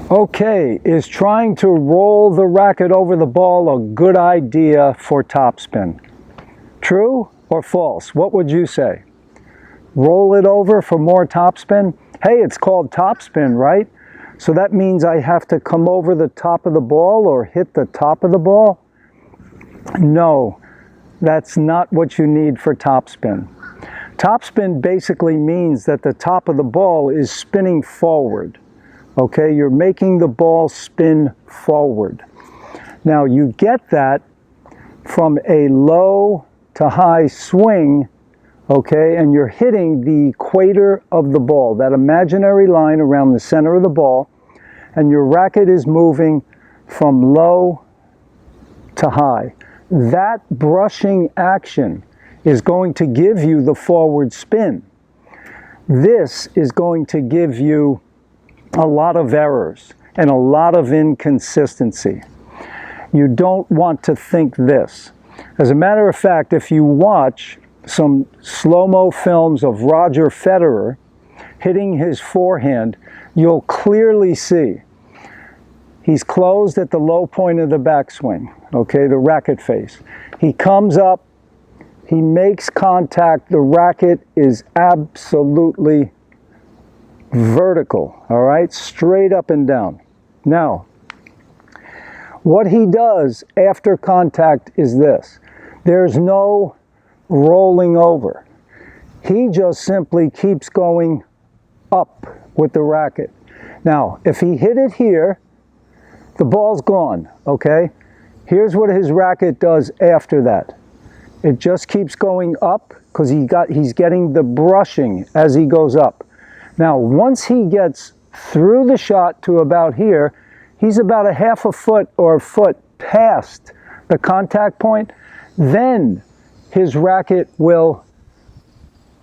Okay, is trying to roll the racket over the ball a good idea for topspin? True or false? What would you say? Roll it over for more topspin? Hey, it's called topspin, right? So that means I have to come over the top of the ball or hit the top of the ball? No, that's not what you need for topspin. Topspin basically means that the top of the ball is spinning forward. Okay, you're making the ball spin forward. Now you get that from a low to high swing, okay, and you're hitting the equator of the ball, that imaginary line around the center of the ball, and your racket is moving from low to high. That brushing action is going to give you the forward spin. This is going to give you a lot of errors and a lot of inconsistency. You don't want to think this. As a matter of fact, if you watch some slow-mo films of Roger Federer hitting his forehand, you'll clearly see he's closed at the low point of the backswing, okay, the racket face. He comes up, he makes contact, the racket is absolutely vertical, all right, straight up and down. Now, what he does after contact is this. There's no rolling over. He just simply keeps going up with the racket. Now, if he hit it here, the ball's gone, okay? Here's what his racket does after that. It just keeps going up because he's getting the brushing as he goes up. Now, once he gets through the shot to about here, he's about a half a foot or a foot past the contact point, then his racket will,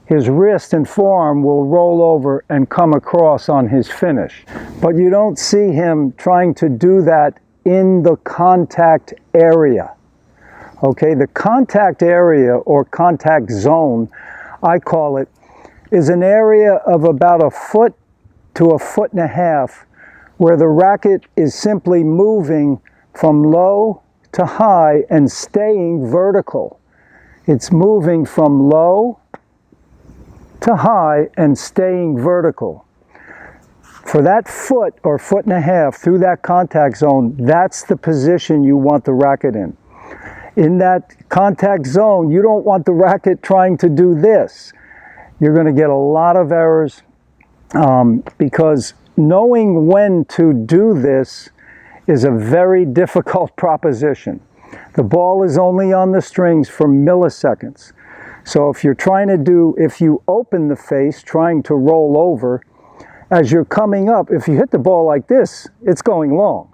his wrist and forearm will roll over and come across on his finish. But you don't see him trying to do that in the contact area. Okay, the contact area or contact zone, I call it, is an area of about a foot to a foot and a half where the racket is simply moving from low to high and staying vertical. It's moving from low to high and staying vertical. For that foot or foot and a half through that contact zone, that's the position you want the racket in. In that contact zone, you don't want the racket trying to do this. You're going to get a lot of errors because knowing when to do this is a very difficult proposition. The ball is only on the strings for milliseconds. So if you're trying to do, if you open the face trying to roll over, as you're coming up, if you hit the ball like this, it's going long.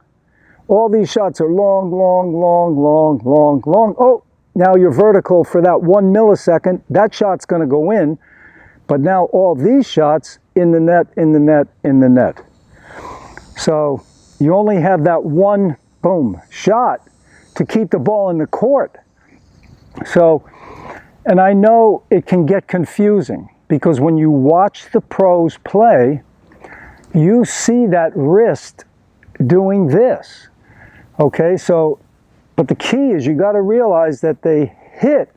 All these shots are long, long, long, long, long, long. Oh, now you're vertical for that 1 millisecond. That shot's going to go in. But now all these shots in the net, in the net, in the net. So you only have that one, boom, shot to keep the ball in the court. So, and I know it can get confusing because when you watch the pros play, you see that wrist doing this. Okay, so, but the key is you got to realize that they hit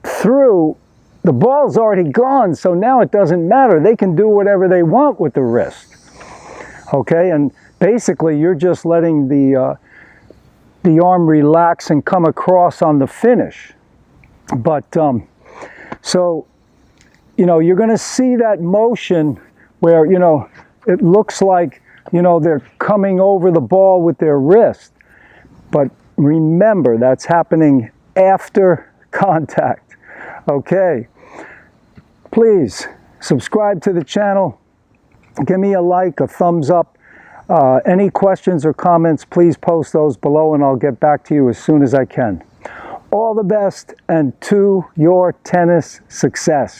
through. The ball's already gone, so now it doesn't matter. They can do whatever they want with the wrist. Okay, and basically you're just letting the arm relax and come across on the finish. But, so, you know, you're going to see that motion where, you know, it looks like, you know, they're coming over the ball with their wrist. But remember, that's happening after contact. Okay, please subscribe to the channel. Give me a like, a thumbs up. Any questions or comments, please post those below and I'll get back to you as soon as I can. All the best and to your tennis success.